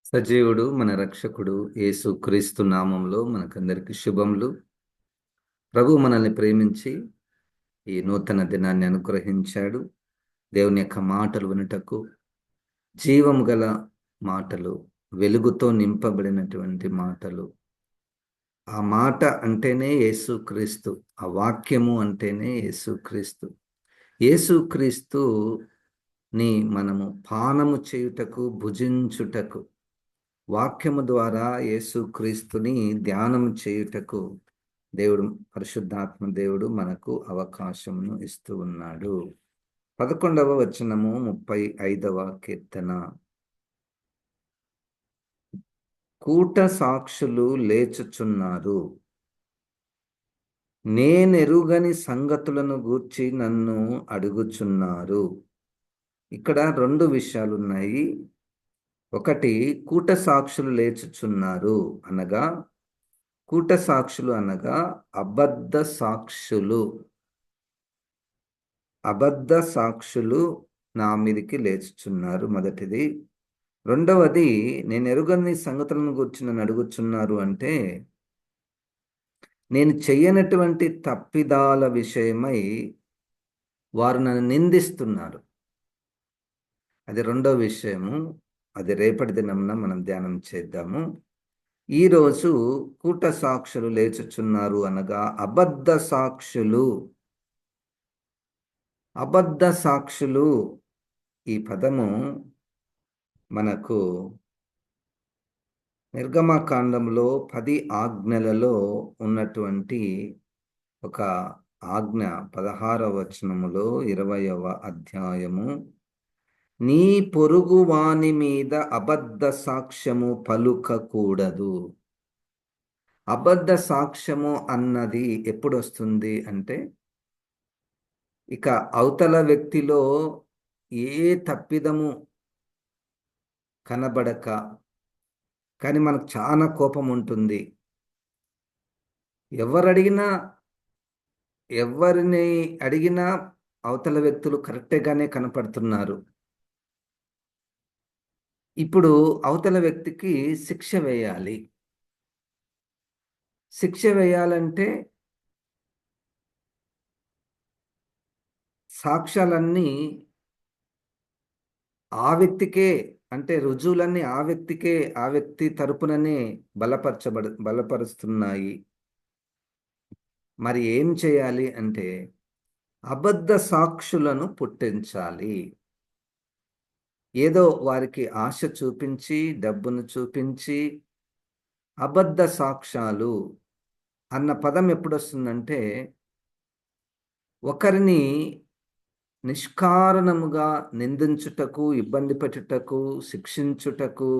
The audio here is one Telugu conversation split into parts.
సజీవుడు మన రక్షకుడు యేసు క్రీస్తు నామంలో మనకందరికి శుభములు. ప్రభు మనల్ని ప్రేమించి ఈ నూతన దినాన్ని అనుగ్రహించాడు. దేవుని యొక్క మాటలు వినుటకు, జీవము గల మాటలు, వెలుగుతో నింపబడినటువంటి మాటలు. ఆ మాట అంటేనే యేసుక్రీస్తు, ఆ వాక్యము అంటేనే యేసుక్రీస్తు. యేసుక్రీస్తుని మనము పానము చేయుటకు, భుజించుటకు, వాక్యము ద్వారా యేసుక్రీస్తుని ధ్యానం చేయుటకు పరిశుద్ధాత్మ దేవుడు మనకు అవకాశమును ఇస్తూ ఉన్నాడు. 11వ వచనము, 35వ కీర్తన. కూట సాక్షులు లేచుచున్నారు, నేనెరుగని సంగతులను గూర్చి నన్ను అడుగుచున్నారు. ఇక్కడ రెండు విషయాలున్నాయి. ఒకటి, కూట సాక్షులు లేచుచున్నారు అనగా, కూట సాక్షులు అనగా అబద్ధ సాక్షులు నా మీదికి లేచుచున్నారు, మొదటిది. రెండవది, నేను ఎరుగని సంగతులను గురించి నన్ను అడుగుచున్నారు అంటే, నేను చెయ్యనటువంటి తప్పిదాల విషయమై వారు నన్ను నిందిస్తున్నారు. అది రెండో విషయము. అది రేపటి దినమున మనం ధ్యానం చేద్దాము. ఈరోజు కూట సాక్షులు లేచుచున్నారు అనగా అబద్ధ సాక్షులు. ఈ పదము మనకు నిర్గమకాండంలో 10 ఆజ్ఞలలో ఉన్నటువంటి ఒక ఆజ్ఞ. 16వ వచనములో 20వ అధ్యాయము, నీ పొరుగు వాని మీద అబద్ధ సాక్ష్యము పలుకకూడదు. అబద్ధ సాక్ష్యము అన్నది ఎప్పుడు వస్తుంది అంటే, ఇక అవతల వ్యక్తిలో ఏ తప్పిదము కనబడక, కానీ మనకు చాలా కోపం ఉంటుంది. ఎవరిని అడిగినా అవతల వ్యక్తులు కరెక్ట్గానే కనపడుతున్నారు. ఇప్పుడు అవతల వ్యక్తికి శిక్ష వేయాలంటే సాక్ష్యాలన్నీ ఆ వ్యక్తికే, అంటే రుజువులన్నీ ఆ వ్యక్తి తరపుననే బలపరుస్తున్నాయి. మరి ఏం చేయాలి అంటే, అబద్ధ సాక్షులను పుట్టించాలి. ఏదో వారికి ఆశ చూపించి, డబ్బును చూపించి, అబద్ధ సాక్ష్యాలు అన్న పదం ఎప్పుడొస్తుందంటే, ఒకరిని నిష్కారణముగా నిందించుటకు, ఇబ్బంది పెట్టుటకు, శిక్షించుటకు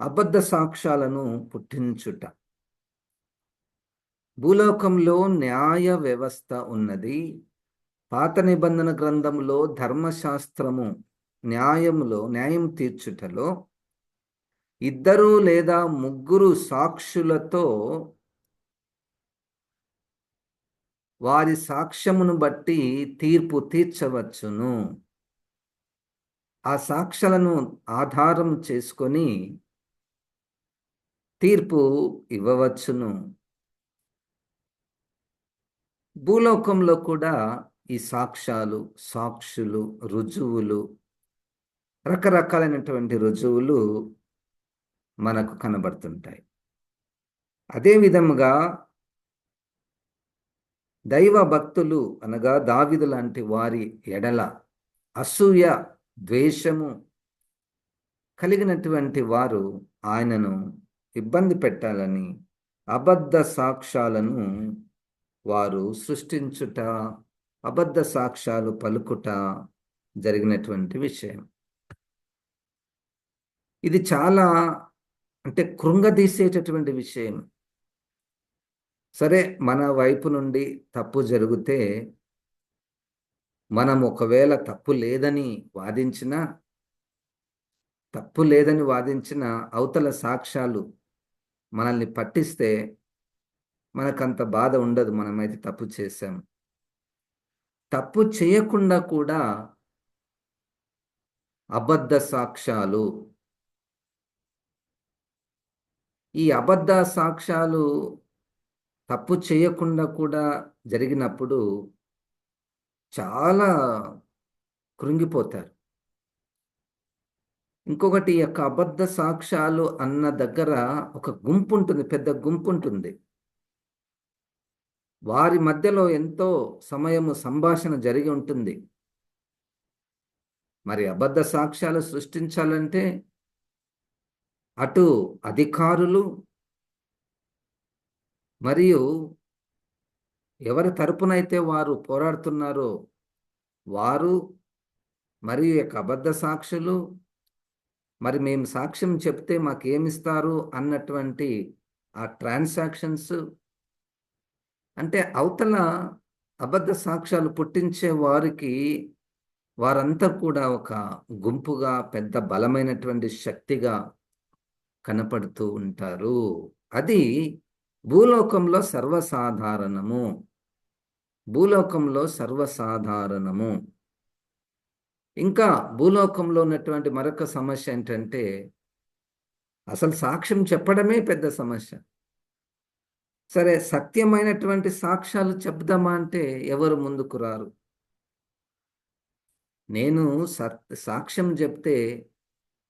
అబద్ధ సాక్ష్యాలను పుట్టించుట. భూలోకంలో న్యాయ వ్యవస్థ ఉన్నది. పాత నిబంధన గ్రంథంలో ధర్మశాస్త్రము న్యాయం తీర్చుటలో 2 లేదా 3 సాక్షులతో వారి సాక్ష్యమును బట్టి తీర్పు తీర్చవచ్చును. ఆ సాక్ష్యాలను ఆధారం చేసుకొని తీర్పు ఇవ్వవచ్చును. భూలోకంలో కూడా ఈ సాక్షులు, రుజువులు, రకరకాలైనటువంటి రుజువులు మనకు కనబడుతుంటాయి. అదే విధముగా దైవ భక్తులు అనగా దావీదు లాంటి వారి ఎడల అసూయ, ద్వేషము కలిగినటువంటి వారు ఆయనను ఇబ్బంది పెట్టాలని అబద్ధ సాక్ష్యాలను వారు సృష్టించుట, అబద్ధ సాక్ష్యాలు పలుకుట జరిగినటువంటి విషయం. ఇది చాలా కృంగదీసేటటువంటి విషయం. సరే, మన వైపు నుండి తప్పు జరిగితే మనం ఒకవేళ తప్పు లేదని వాదించిన అవతల సాక్ష్యాలు మనల్ని పట్టిస్తే మనకంత బాధ ఉండదు. మనమైతే తప్పు చేశాం. తప్పు చేయకుండా కూడా అబద్ధ సాక్ష్యాలు ఈ అబద్ధ సాక్ష్యాలు తప్పు చేయకుండా కూడా జరిగినప్పుడు చాలా కృంగిపోతారు. ఇంకొకటి, ఈ యొక్క అబద్ధ సాక్ష్యాలు అన్న దగ్గర ఒక గుంపు ఉంటుంది, పెద్ద గుంపు ఉంటుంది. వారి మధ్యలో ఎంతో సమయము సంభాషణ జరిగి ఉంటుంది. మరి అబద్ధ సాక్ష్యాలు సృష్టించాలంటే అటు అధికారులు మరియు ఎవరి తరపునైతే వారు పోరాడుతున్నారో వారు మరియు యొక్క అబద్ధ సాక్షులు, మరి మేము సాక్ష్యం చెప్తే మాకేమిస్తారు అన్నటువంటి ఆ ట్రాన్సాక్షన్స్, అంటే అవతల అబద్ధ సాక్ష్యాలు పుట్టించే వారికి వారంతా కూడా ఒక గుంపుగా పెద్ద బలమైనటువంటి శక్తిగా కనపడుతూ ఉంటారు. అది భూలోకంలో సర్వసాధారణము. భూలోకంలో సర్వసాధారణము. ఇంకా భూలోకంలో ఉన్నటువంటి మరొక సమస్య ఏంటంటే అసలు సాక్ష్యం చెప్పడమే పెద్ద సమస్య. సరే, సత్యమైనటువంటి సాక్ష్యాలు చెప్దామా అంటే ఎవరు ముందుకు రారు. నేను సాక్ష్యం చెప్తే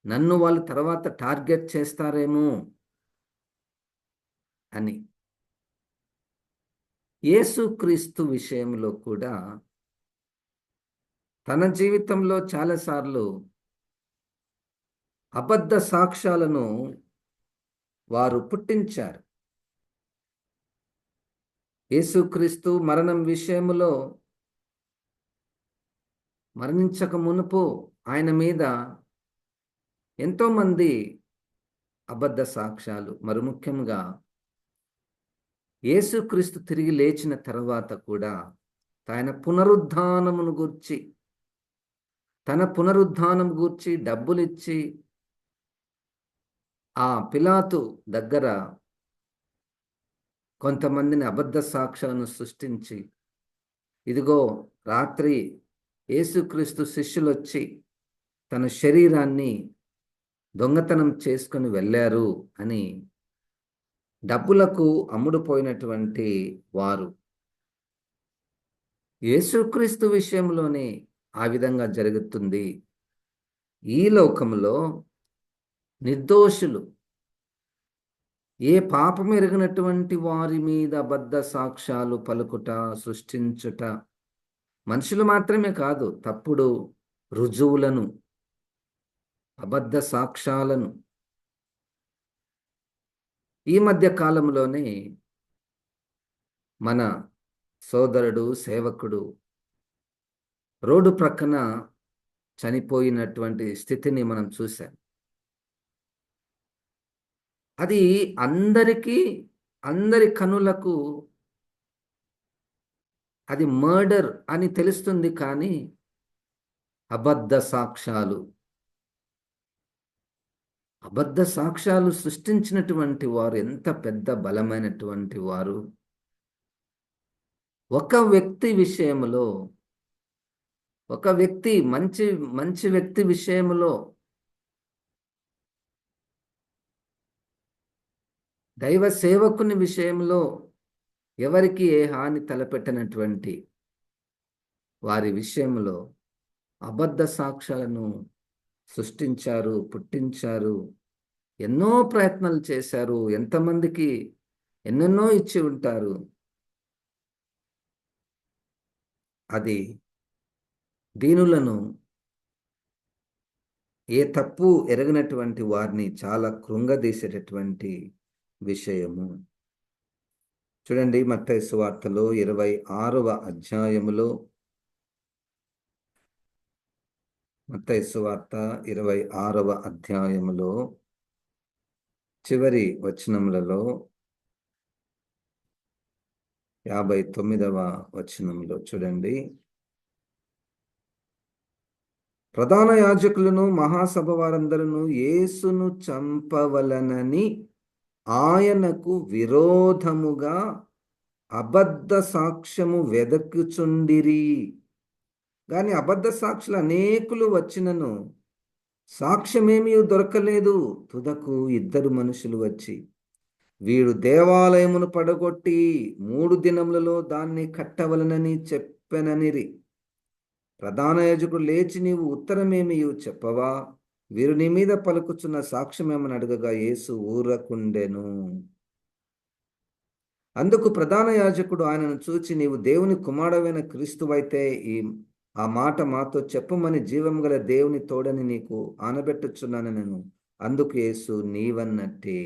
నన్ను వాళ్ళు తర్వాత టార్గెట్ చేస్తారేమో అని. యేసుక్రీస్తు విషయంలో కూడా తన జీవితంలో చాలాసార్లు అబద్ధ సాక్ష్యాలను వారు పుట్టించారు. యేసుక్రీస్తు మరణం విషయంలో, మరణించక మునుపు ఆయన మీద ఎంతోమంది అబద్ధ సాక్ష్యాలు, మరి ముఖ్యంగా యేసుక్రీస్తు తిరిగి లేచిన తర్వాత కూడా ఆయన పునరుద్ధానమును గూర్చి, తన పునరుద్ధానం గూర్చి డబ్బులిచ్చి ఆ పిలాతు దగ్గర కొంతమందిని అబద్ధ సాక్ష్యాలను సృష్టించి, ఇదిగో రాత్రి యేసుక్రీస్తు శిష్యులు వచ్చి తన శరీరాన్ని దొంగతనం చేసుకొని వెళ్ళారు అని డబ్బులకు అమ్ముడుపోయినటువంటి వారు. యేసుక్రీస్తు విషయంలోనే ఆ విధంగా జరుగుతుంది. ఈ లోకంలో నిర్దోషులు, ఏ పాపం ఎరగినటువంటి వారి మీద అబద్ధ సాక్ష్యాలు పలుకుట, సృష్టించుట, మనుషులు మాత్రమే కాదు, తప్పుడు రుజువులను, అబద్ధ సాక్ష్యాలను. ఈ మధ్య కాలంలోనే మన సోదరుడు, సేవకుడు రోడ్డు ప్రక్కన చనిపోయినటువంటి స్థితిని మనం చూసాం. అది అందరి కనులకు అది మర్డర్ అని తెలుస్తుంది, కానీ అబద్ధ సాక్ష్యాలు సృష్టించినటువంటి వారు ఎంత పెద్ద బలమైనటువంటి వారు. ఒక వ్యక్తి విషయంలో, ఒక వ్యక్తి మంచి వ్యక్తి విషయంలో, దైవ సేవకుని విషయంలో ఎవరికి ఏ హాని తలపెట్టినటువంటి వారి విషయంలో అబద్ధ సాక్ష్యాలను సృష్టించారు, పుట్టించారు, ఎన్నో ప్రయత్నాలు చేశారు, ఎంతమందికి ఎన్నెన్నో ఇచ్చి ఉంటారు. అది దీనులను, ఏ తప్పు ఎరగినటువంటి వారిని చాలా కృంగదీసేటటువంటి విషయము. చూడండి, మత్తయి సువార్తలో 26వ అధ్యాయములో, మత్తయి సువార్త 26వ అధ్యాయములో చివరి వచనములలో 59వ వచనంలో చూడండి, ప్రధాన యాజకులను మహాసభ వారందరూ యేసును చంపవలనని ఆయనకు విరోధముగా అబద్ధ సాక్ష్యము వెదకుచుండిరి. కానీ అబద్ధ సాక్షులు అనేకులు వచ్చినను సాక్ష్యమేమీ దొరకలేదు. తుదకు 2 మనుషులు వచ్చి వీడు దేవాలయమును పడగొట్టి 3 దినములలో దాన్ని కట్టవలనని చెప్పెననిరి. ప్రధాన యాజకుడు లేచి, నీవు ఉత్తరమేమి చెప్పవా? వీరు నీ మీద పలుకుచున్న సాక్ష్యమేమని అడగగా యేసు ఊరకుండెను. అందుకు ప్రధాన యాజకుడు ఆయనను చూచి, నీవు దేవుని కుమారుడవైన క్రీస్తువైతే ఆ మాట మాతో చెప్పమని జీవం గల దేవుని తోడని నీకు ఆనబెట్టుచున్నాను. అందుకు యేసు, నీవన్నట్టే.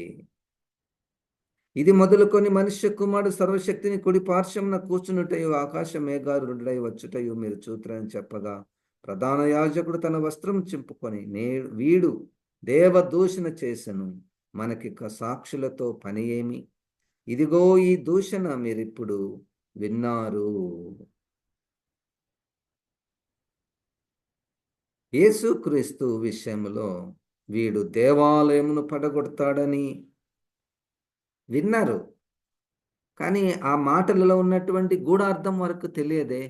ఇది మొదలుకొని మనుష్య కుమారుడు సర్వశక్తిని కుడి పార్శ్వమున కూర్చునుటయు ఆకాశ మేఘారుడై వచ్చుటయు మీరు చూతురని చెప్పగా, ప్రధాన యాజకుడు తన వస్త్రం చింపుకొని, వీడు దేవదూషణ చేసెను, మనకిక సాక్షులతో పని ఏమి? ఇదిగో ఈ దూషణ మీరిప్పుడు విన్నారు. యేసుక్రీస్తు విషయంలో వీడు దేవాలయమును పడగొడతాడని విన్నారు, కానీ ఆ మాటలలో ఉన్నటువంటి గూఢార్థం వరకు తెలియదే.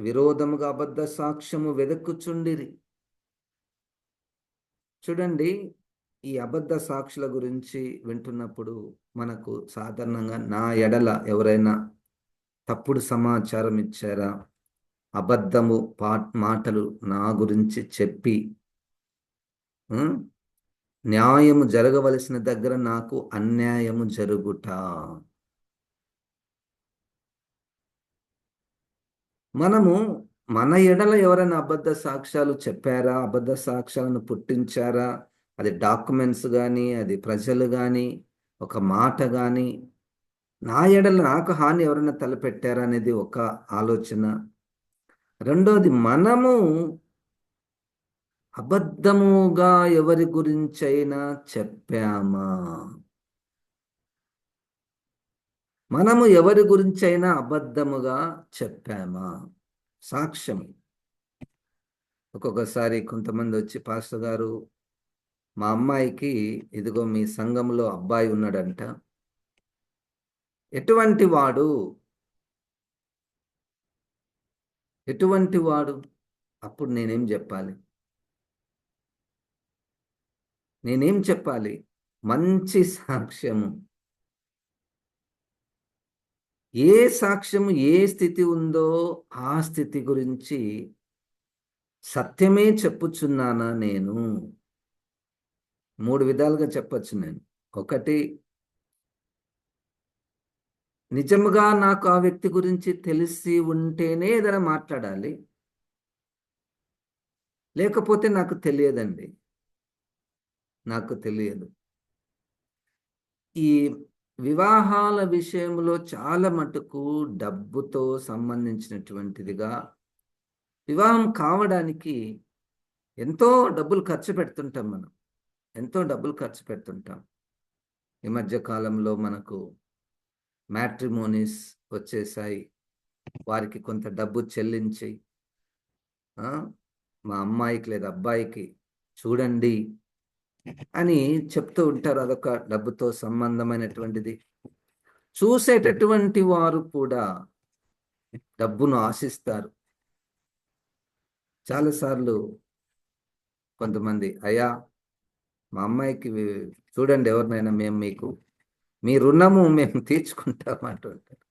విరోధముగా అబద్ధ సాక్ష్యము వెదక్కుచుండిరి. చూడండి, ఈ అబద్ధ సాక్షుల గురించి వింటున్నప్పుడు మనకు సాధారణంగా నా ఎడల ఎవరైనా తప్పుడు సమాచారం ఇచ్చారా, అబద్ధము మాటలు నా గురించి చెప్పి న్యాయము జరగవలసిన దగ్గర నాకు అన్యాయము జరుగుట, మనము మన ఎడల ఎవరైనా అబద్ధ సాక్ష్యాలు చెప్పారా, అబద్ధ సాక్ష్యాలను పుట్టించారా, అది డాక్యుమెంట్స్ కానీ, అది ప్రజలు కానీ, ఒక మాట కానీ, నా ఎడల నాకు హాని ఎవరైనా తలపెట్టారా అనేది ఒక ఆలోచన. రెండోది, మనము అబద్ధముగా ఎవరి గురించైనా చెప్పామా? మనము ఎవరి గురించైనా అబద్ధముగా చెప్పామా? సాక్ష్యం. ఒక్కొక్కసారి కొంతమంది వచ్చి, పాస్టర్ గారు, మా అమ్మాయికి ఇదిగో మీ సంఘంలో అబ్బాయి ఉన్నాడంట, ఎటువంటి వాడు? ఎటువంటి వాడు? అప్పుడు నేనేం చెప్పాలి? నేనేం చెప్పాలి? మంచి సాక్ష్యము. ఏ సాక్ష్యము ఏ స్థితి ఉందో ఆ స్థితి గురించి సత్యమే చెప్పుచున్నానా నేను? 3 విధాలుగా చెప్పచ్చు నేను. ఒకటి, నిజముగా నాకు ఆ వ్యక్తి గురించి తెలిసి ఉంటేనే ఏదైనా మాట్లాడాలి, లేకపోతే నాకు తెలియదండి, నాకు తెలియదు. ఈ వివాహాల విషయంలో చాలా మటుకు డబ్బుతో సంబంధించినటువంటిదిగా, వివాహం కావడానికి ఎంతో డబ్బులు ఖర్చు పెడుతుంటాం, మనం ఎంతో డబ్బులు ఖర్చు పెడుతుంటాం. ఈ మధ్య కాలంలో మనకు మ్యాట్రిమోనీస్ వచ్చేసాయి. వారికి కొంత డబ్బు చెల్లించి మా అమ్మాయికి లేదా అబ్బాయికి చూడండి అని చెప్తూ ఉంటారు. అదొక డబ్బుతో సంబంధమైనటువంటిది. చూసేటటువంటి వారు కూడా డబ్బును ఆశిస్తారు. చాలాసార్లు కొంతమంది, అయ్యా మా అమ్మాయికి చూడండి ఎవరినైనా, మేము మీ రుణము మేము తీర్చుకుంటాం అంటుంటారు.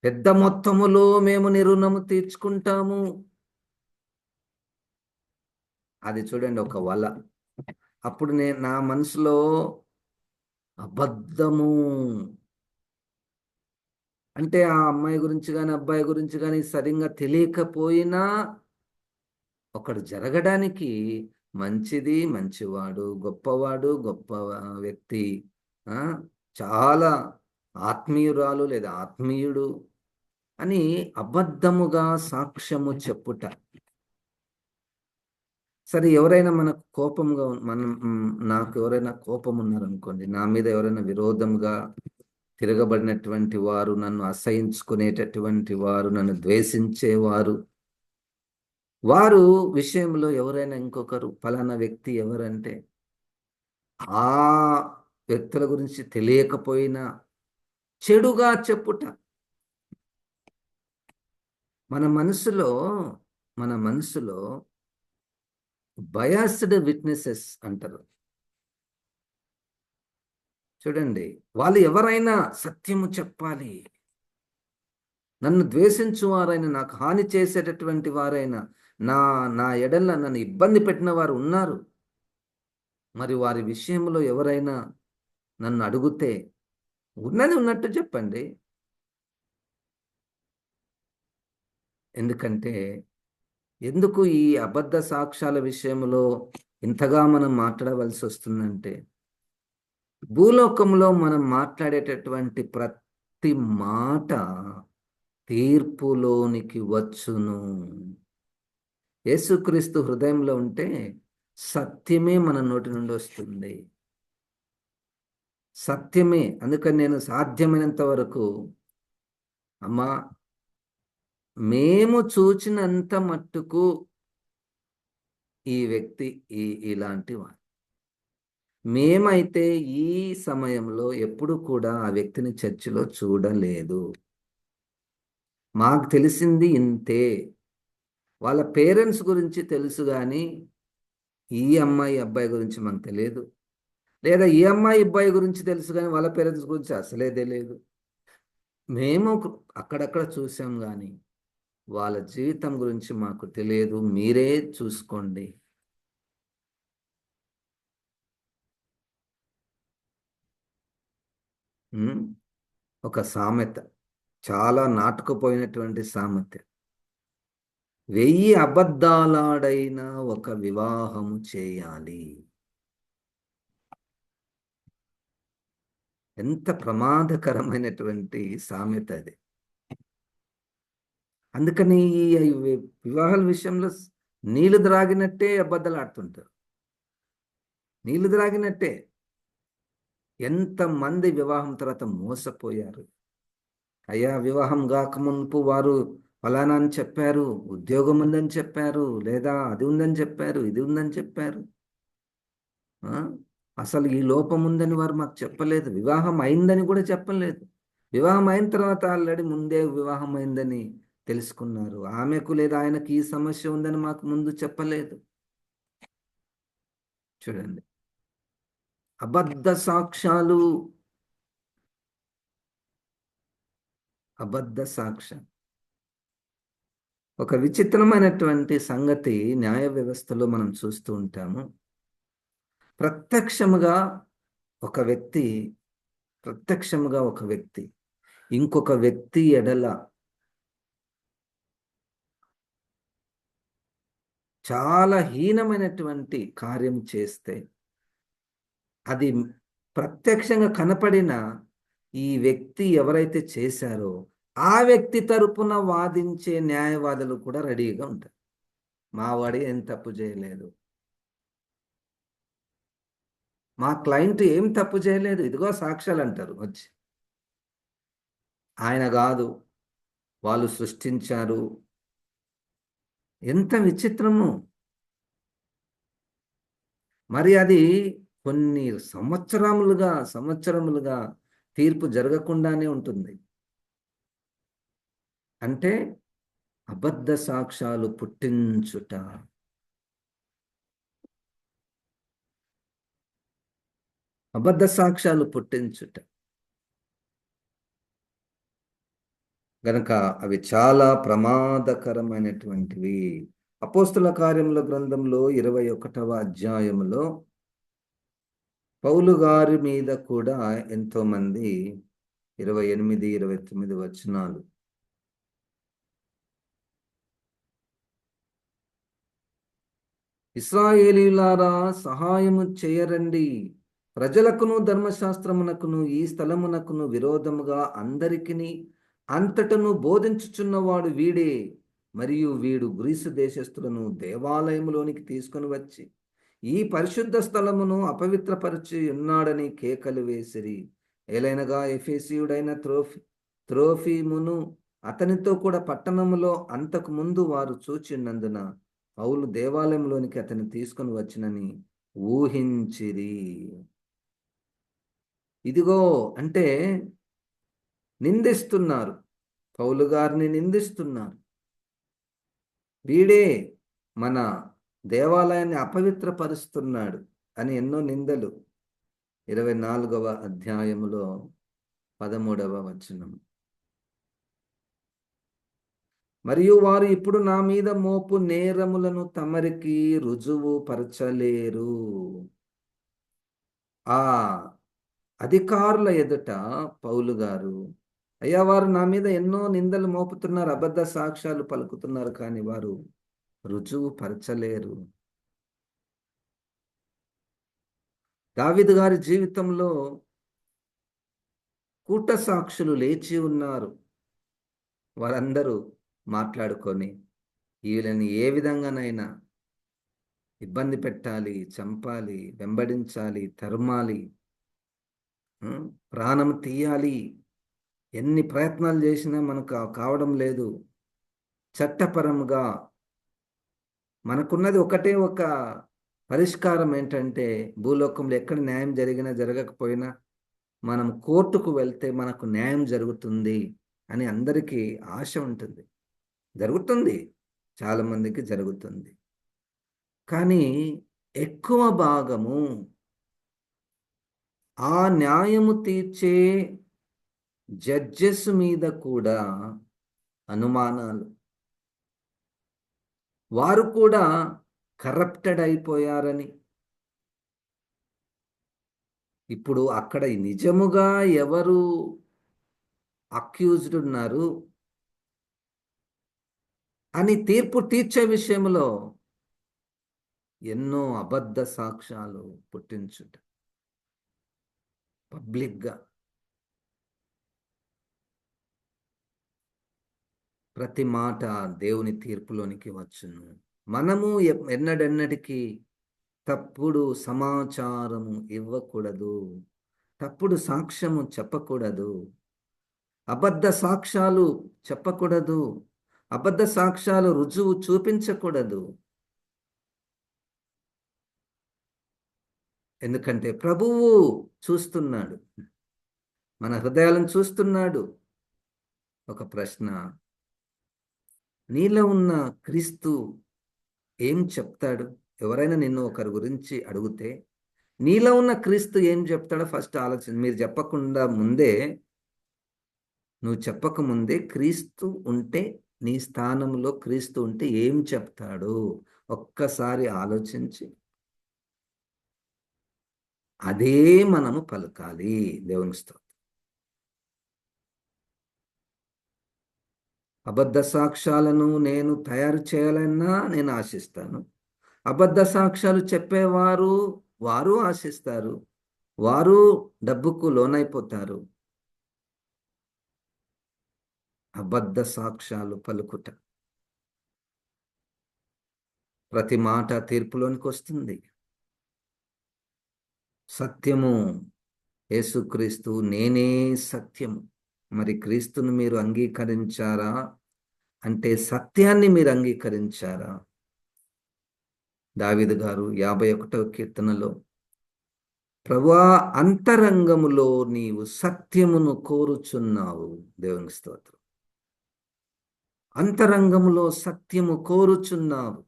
పెద్ద మొత్తములో మేము నీ రుణము తీర్చుకుంటాము. అది చూడండి ఒక వల. అప్పుడు నా మనసులో అబద్ధము అంటే ఆ అమ్మాయి గురించి కానీ అబ్బాయి గురించి కానీ సరిగ్గా తెలియకపోయినా, ఒకడు జరగడానికి మంచిది, మంచివాడు, గొప్పవాడు, గొప్ప వ్యక్తి, చాలా ఆత్మీయురాలు లేదా ఆత్మీయుడు అని అబద్ధముగా సాక్ష్యము చెప్పుట. సరే, ఎవరైనా మనకు కోపంగా నాకు ఎవరైనా కోపం ఉన్నారనుకోండి, నా మీద ఎవరైనా విరోధంగా తిరగబడినటువంటి వారు, నన్ను అసహించుకునేటటువంటి వారు, నన్ను ద్వేషించేవారు, వారు విషయంలో ఎవరైనా ఇంకొకరు ఫలానా వ్యక్తి ఎవరంటే, ఆ వ్యక్తుల గురించి తెలియకపోయినా చెడుగా చెప్పుట. మన మనసులో మన మనసులో బయాస్డ్ విట్నెసెస్ అంటారు. చూడండి, వాళ్ళు ఎవరైనా సత్యము చెప్పాలి, నన్ను ద్వేషించు వారైనా, నాకు హాని చేసేటటువంటి వారైనా, నా నా ఎడల నన్ను ఇబ్బంది పెట్టిన వారు ఉన్నారు. మరి వారి విషయంలో ఎవరైనా నన్ను అడిగితే ఉన్నది ఉన్నట్టు చెప్పండి. ఎందుకంటే ఎందుకు ఈ అబద్ధ సాక్ష్యాల విషయంలో ఇంతగా మనం మాట్లాడవలసి వస్తుందంటే, భూలోకంలో మనం మాట్లాడేటటువంటి ప్రతి మాట తీర్పులోనికి వచ్చును. యేసుక్రీస్తు హృదయంలో ఉంటే సత్యమే మన నోటి నుండి వస్తుంది. సత్యమే. అందుకని నేను సాధ్యమైనంత వరకు, అమ్మా, మేము చూచినంత మట్టుకు ఈ వ్యక్తి ఇలాంటి వాడు. మేమైతే ఈ సమయంలో ఎప్పుడు కూడా ఆ వ్యక్తిని చర్చిలో చూడలేదు. మాకు తెలిసింది ఇంతే. వాళ్ళ పేరెంట్స్ గురించి తెలుసు గాని ఈ అమ్మాయి అబ్బాయి గురించి మనకు తెలియదు. లేదా ఈ అమ్మాయి అబ్బాయి గురించి తెలుసు కానీ వాళ్ళ పేరెంట్స్ గురించి అసలే తెలియదు. మేము అక్కడక్కడ చూసాం కానీ వాళ్ళ జీవితం గురించి మాకు తెలియదు. మీరే చూసుకోండి. ఉమ్, ఒక సామెత, చాలా నాటుకుపోయినటువంటి సామెత. 1000 అబద్ధాలాడైనా ఒక వివాహము చేయాలి. ఎంత ప్రమాదకరమైనటువంటి సామెత అది. అందుకని ఈ వివాహాల విషయంలో నీళ్లు ద్రాగినట్టే అబద్ధాలు ఆడుతుంటారు. నీళ్లు ద్రాగినట్టే. ఎంతమంది వివాహం తర్వాత మోసపోయారు. అయ్యా, వివాహం కాకమునుపు వారు ఫలానా అని చెప్పారు, ఉద్యోగం ఉందని చెప్పారు, లేదా అది ఉందని చెప్పారు, ఇది ఉందని చెప్పారు. ఆ? అసలు ఈ లోపం ఉందని వారు మాకు చెప్పలేదు. వివాహం అయిందని కూడా చెప్పలేదు. వివాహం అయిన తర్వాత ఆల్రెడీ ముందే వివాహం అయిందని తెలుసుకున్నారు. ఆమెకు లేదా ఆయనకి ఈ సమస్య ఉందని మాకు ముందు చెప్పలేదు. చూడండి, అబద్ధ సాక్ష్యాలు, అబద్ధ సాక్ష్యం. ఒక విచిత్రమైనటువంటి సంగతి న్యాయ వ్యవస్థలో మనం చూస్తూ ఉంటాము. ప్రత్యక్షముగా ఒక వ్యక్తి ప్రత్యక్షముగా ఒక వ్యక్తి ఇంకొక వ్యక్తి ఎడల చాలా హీనమైనటువంటి కార్యం చేస్తే, అది ప్రత్యక్షంగా కనపడిన ఈ వ్యక్తి ఎవరైతే చేశారో ఆ వ్యక్తి తరపున వాదించే న్యాయవాదులు కూడా రెడీగా ఉంటారు. మా వాడి ఏం తప్పు చేయలేదు, మా క్లయింట్ ఏం తప్పు చేయలేదు, ఇదిగో సాక్ష్యాలు అంటారు వచ్చి. ఆయన కాదు, వాళ్ళు సృష్టించారు. ఎంత విచిత్రము. మరి అది కొన్ని సంవత్సరములుగా తీర్పు జరగకుండానే ఉంటుంది. అంటే అబద్ధ సాక్ష్యాలు పుట్టించుట. అబద్ధ సాక్ష్యాలు పుట్టించుట గనక అవి చాలా ప్రమాదకరమైనటువంటివి. అపోస్తుల కార్యముల గ్రంథంలో 21వ అధ్యాయంలో పౌలు గారి మీద కూడా ఎంతో మంది, 28, 29 వచనాలు. ఇశ్రాయేలీయులారా, సహాయము చేయరండి. ప్రజలకును ధర్మశాస్త్రమునకును ఈ స్థలమునకును విరోధముగా అందరికిని అంతటను బోధించుచున్నవాడు వీడే. మరియు వీడు గ్రీసు దేశస్థులను దేవాలయములోనికి తీసుకొని వచ్చి ఈ పరిశుద్ధ స్థలమును అపవిత్రపరిచి ఉన్నాడని కేకలు వేసిరి. ఏలైనగా ఎఫెసీయుడైన త్రోఫిమును అతనితో కూడా పట్టణములో అంతకు ముందు వారు చూచినందున పౌలు దేవాలయంలోనికి అతన్ని తీసుకొని వచ్చినని ఊహించిరి. ఇదిగో అంటే నిందిస్తున్నారు, పౌలు గారిని నిందిస్తున్నారు. వీడే మన దేవాలయాన్ని అపవిత్రపరుస్తున్నాడు అని ఎన్నో నిందలు. 24వ అధ్యాయములో 13వ వచనం. మరియు వారు ఇప్పుడు నా మీద మోపు నేరములను తమరికి రుజువు పరచలేరు. ఆ అధికారుల ఎదుట పౌలు గారు, అయ్యా వారు నా మీద ఎన్నో నిందలు మోపుతున్నారు, అబద్ధ సాక్ష్యాలు పలుకుతున్నారు, కానీ వారు రుజువు పరచలేరు. దావీదు గారి జీవితంలో కూట సాక్షులు లేచి ఉన్నారు. వారందరూ మాట్లాడుకొని వీళ్ళని ఏ విధంగానైనా ఇబ్బంది పెట్టాలి, చంపాలి, వెంబడించాలి, తరుమాలి, ప్రాణం తీయాలి. ఎన్ని ప్రయత్నాలు చేసినా మనకు కావడం లేదు. చట్టపరంగా మనకున్నది ఒకటే ఒక పరిష్కారం ఏంటంటే, భూలోకంలో ఎక్కడ న్యాయం జరిగినా జరగకపోయినా మనం కోర్టుకు వెళ్తే మనకు న్యాయం జరుగుతుంది అని అందరికీ ఆశ ఉంటుంది. జరుగుతుంది, చాలామందికి జరుగుతుంది. కానీ ఎక్కువ భాగము ఆ న్యాయము తీర్చే జడ్జెస్ మీద కూడా అనుమానాలు. వారు కూడా కరప్టెడ్ అయిపోయారని. ఇప్పుడు అక్కడ నిజముగా ఎవరు అక్యూజ్డ్ ఉన్నారు అని తీర్పు తీర్చే విషయంలో ఎన్నో అబద్ధ సాక్ష్యాలు పుట్టించుట పబ్లిక్గా. ప్రతి మాట దేవుని తీర్పులోనికి వచ్చును. మనము ఎన్నడెన్నటికీ తప్పుడు సమాచారము ఇవ్వకూడదు, తప్పుడు సాక్ష్యము చెప్పకూడదు, అబద్ధ సాక్ష్యాలు చెప్పకూడదు, అబద్ధ సాక్ష్యాలు రుజువు చూపించకూడదు. ఎందుకంటే ప్రభువు చూస్తున్నాడు, మన హృదయాలను చూస్తున్నాడు. ఒక ప్రశ్న, నీలో ఉన్న క్రీస్తు ఏం చెప్తాడు? ఎవరైనా నిన్ను ఒకరి గురించి అడిగితే నీలో ఉన్న క్రీస్తు ఏం చెప్తాడో ఫస్ట్ ఆలోచన. మీరు చెప్పకుండా ముందే, నువ్వు చెప్పకముందే క్రీస్తు ఉంటే, నీ స్థానంలో క్రీస్తు ఉంటే ఏం చెప్తాడు ఒక్కసారి ఆలోచించి అదే మనము పలకాలి. దేవుని స్తోత్రం. అబద్ధ సాక్ష్యాలను నేను తయారు చేయాలన్నా నేను ఆశిస్తాను. అబద్ధ సాక్ష్యాలు చెప్పేవారు వారు ఆశిస్తారు, వారు డబ్బుకు లోనైపోతారు. అబద్ధ సాక్ష్యాలు పలుకుట, ప్రతి మాట తీర్పులోనికి వస్తుంది. సత్యము, యేసుక్రీస్తు నేనే సత్యము. మరి క్రీస్తును మీరు అంగీకరించారా అంటే సత్యాన్ని మీరు అంగీకరించారా? దావీదు గారు 51వ కీర్తనలో, ప్రభువా అంతరంగములో నీవు సత్యమును కోరుచున్నావు. దేవునికి స్తోత్రం. అంతరంగములో సత్యము కోరుచున్నావు.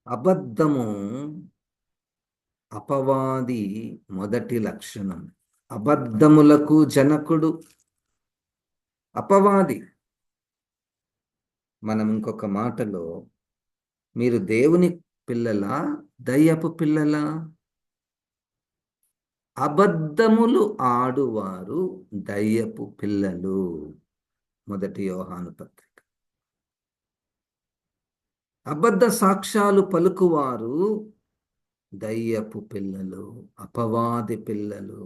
అబద్ధము అపవాది మొదటి లక్షణం. అబద్ధములకు జనకుడు అపవాది. మనం ఇంకొక మాటలో, మీరు దేవుని పిల్లలా దయ్యపు పిల్లలా? అబద్ధములు ఆడువారు దయ్యపు పిల్లలు. 1 యోహాను పత్రిక. అబద్ధ సాక్ష్యాలు పలుకువారు దయ్యపు పిల్లలు, అపవాది పిల్లలు.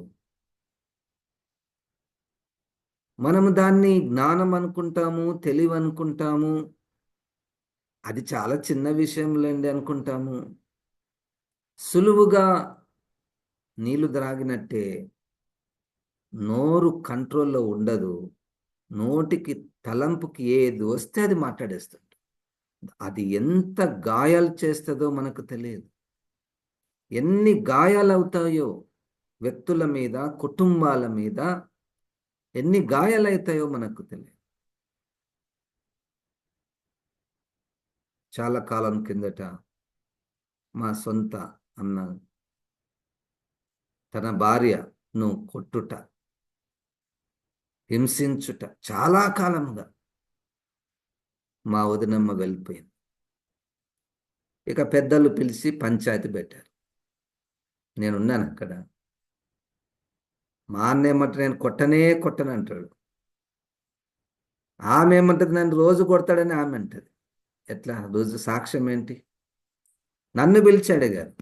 మనము దాన్ని జ్ఞానం అనుకుంటాము, తెలివి అనుకుంటాము. అది చాలా చిన్న విషయంలేండి అనుకుంటాము. సులువుగా నీళ్లు త్రాగినట్టే, నోరు కంట్రోల్లో ఉండదు. నోటికి తలంపుకి ఏది వస్తే అది మాట్లాడేస్తుంది. అది ఎంత గాయాలు చేస్తుందో మనకు తెలియదు. ఎన్ని గాయాలు అవుతాయో వ్యక్తుల మీద, కుటుంబాల మీద ఎన్ని గాయాలవుతాయో మనకు తెలియదు. చాలా కాలం కిందట మా సొంత అన్న తన భార్యను కొట్టుట, హింసించుట చాలా కాలంగా మా వదినమ్మ వెళ్ళిపోయింది. ఇక పెద్దలు పిలిచి పంచాయతీ పెట్టారు. నేనున్నాను అక్కడ. మా అన్న ఏమంటే నేను కొట్టనే కొట్టను అంటాడు. ఆమె ఏమంటది నన్ను రోజు కొడతాడని ఆమె అంటది. ఎట్లా రోజు సాక్ష్యం ఏంటి? నన్ను పిలిచి అడిగారు,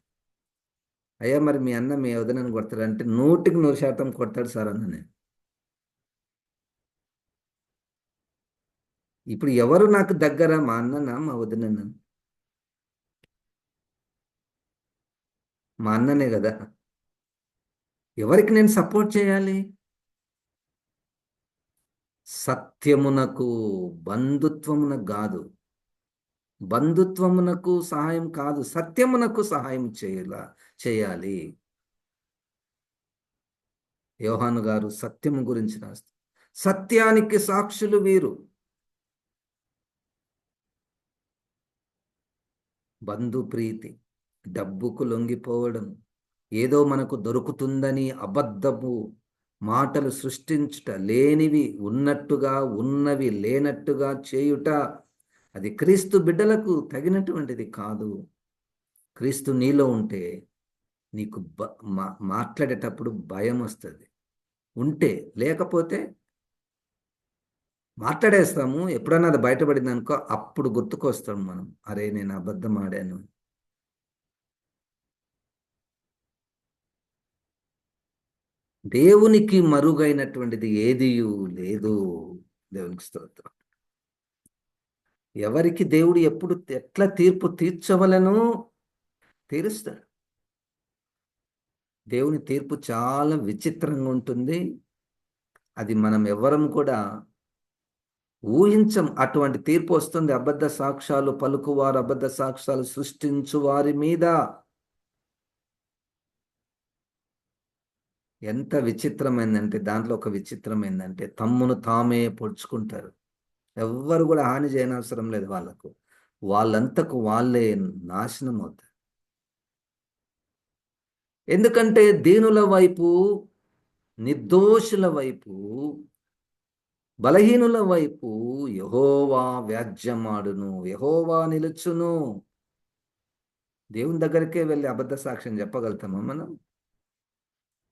అయ్యా మరి మీ అన్న మీ వదినని కొడతాడు అంటే 100% కొడతాడు సార్ అన్న నేను. ఇప్పుడు ఎవరు నాకు దగ్గర, మా అన్ననా మా వదిననా? మా అన్ననే కదా. ఎవరికి నేను సపోర్ట్ చేయాలి? సత్యమునకు, బంధుత్వమునకు కాదు. బంధుత్వమునకు సహాయం కాదు, సత్యమునకు సహాయం చేయాలి. యోహాను గారు సత్యము గురించి రాస్తారు. సత్యానికి సాక్షులు వీరు. బంధుప్రీతి, డబ్బుకు లొంగిపోవడం, ఏదో మనకు దొరుకుతుందని అబద్ధపు మాటలు సృష్టించుట, లేనివి ఉన్నట్టుగా ఉన్నవి లేనట్టుగా చేయుట, అది క్రీస్తు బిడ్డలకు తగినటువంటిది కాదు. క్రీస్తు నీలో ఉంటే నీకు మాట్లాడేటప్పుడు భయం వస్తుంది. ఉంటే, లేకపోతే మాట్లాడేస్తాము. ఎప్పుడన్నా అది బయటపడింది అనుకో, అప్పుడు గుర్తుకొస్తాం మనం, అరే నేను అబద్ధం ఆడాను. దేవునికి మరుగైనటువంటిది ఏదియూ లేదు. దేవునికి స్తోత్రం. ఎవరికి దేవుడు ఎప్పుడు ఎట్లా తీర్పు తీర్చవలనో తీరుస్తాడు. దేవుని తీర్పు చాలా విచిత్రంగా ఉంటుంది. అది మనం ఎవరం కూడా ఊహించం. అటువంటి తీర్పు వస్తుంది. అబద్ధ సాక్ష్యాలు పలుకువారు, అబద్ధ సాక్ష్యాలు సృష్టించు వారి మీద. ఎంత విచిత్రమైందంటే, దాంట్లో ఒక విచిత్రమైందంటే తమ్మును తామే పొడుచుకుంటారు. ఎవ్వరు కూడా హాని చేయనవసరం లేదు వాళ్ళకు. వాళ్ళంతకు వాళ్ళే నాశనం అవుతారు. ఎందుకంటే దీనుల వైపు, నిర్దోషుల వైపు, బలహీనుల వైపు యెహోవా వ్యాజ్యమాడును, యెహోవా నిలుచును. దేవుని దగ్గరికే వెళ్ళి అబద్ధ సాక్ష్యం చెప్పగలుగుతామా మనం?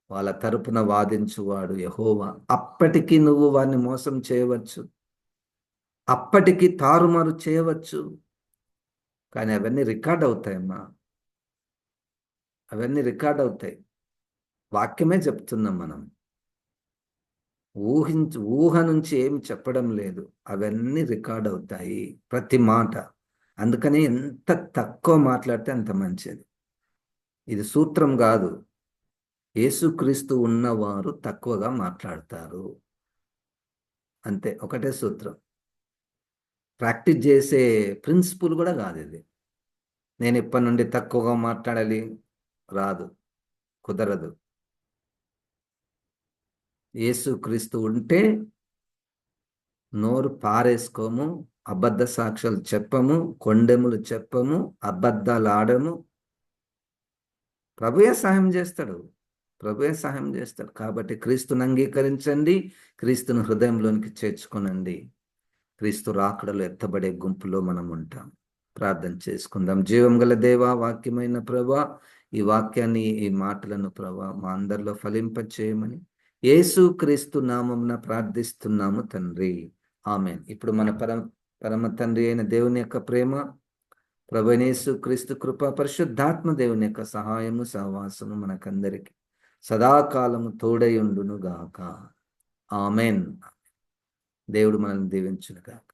వాళ్ళ తరపున వాదించువాడు యెహోవా. అప్పటికి నువ్వు వారిని మోసం చేయవచ్చు, అప్పటికి తారుమారు చేయవచ్చు, కానీ అవన్నీ రికార్డ్ అవుతాయమ్మా. అవన్నీ రికార్డ్ అవుతాయి. వాక్యమే చెప్తున్నాం మనం. ఊహ నుంచి ఏమి చెప్పడం లేదు. అవన్నీ రికార్డ్ అవుతాయి, ప్రతి మాట. అందుకని ఎంత తక్కువ మాట్లాడితే అంత మంచిది. ఇది సూత్రం కాదు. యేసుక్రీస్తు ఉన్నవారు తక్కువగా మాట్లాడతారు, అంతే. ఒకటే సూత్రం. ప్రాక్టీస్ చేసే ప్రిన్సిపుల్ కూడా కాదు ఇది. నేను ఇప్పటి నుండి తక్కువగా మాట్లాడాలి, రాదు, కుదరదు. యేసుక్రీస్తు ఉంటే నోరు పారేసుకోము, అబద్ధ సాక్ష్యాలు చెప్పము, కొండెములు చెప్పము, అబద్ధాలు ఆడము. ప్రభుయే సహాయం చేస్తాడు. ప్రభుయే సహాయం చేస్తాడు. కాబట్టి క్రీస్తుని అంగీకరించండి, క్రీస్తుని హృదయంలోనికి చేర్చుకోనండి. క్రీస్తు రాకడలో ఎత్తబడే గుంపులో మనం ఉంటాం. ప్రార్థన చేసుకుందాం. జీవం గల దేవా, వాక్యమైన ప్రభా, ఈ వాక్యాన్ని, ఈ మాటలను ప్రభా మా అందరిలో ఫలింపచేయమని యేసు క్రీస్తు నామమున ప్రార్థిస్తున్నాము తండ్రి. ఆమేన్. ఇప్పుడు మన పరమ తండ్రి అయిన దేవుని యొక్క ప్రేమ, ప్రభువైన యేసు క్రీస్తు కృప, పరిశుద్ధాత్మ దేవుని యొక్క సహాయము, సహవాసము మనకందరికి సదాకాలము తోడై ఉండును గాక. ఆమేన్. దేవుడు మనల్ని దీవించును గాక.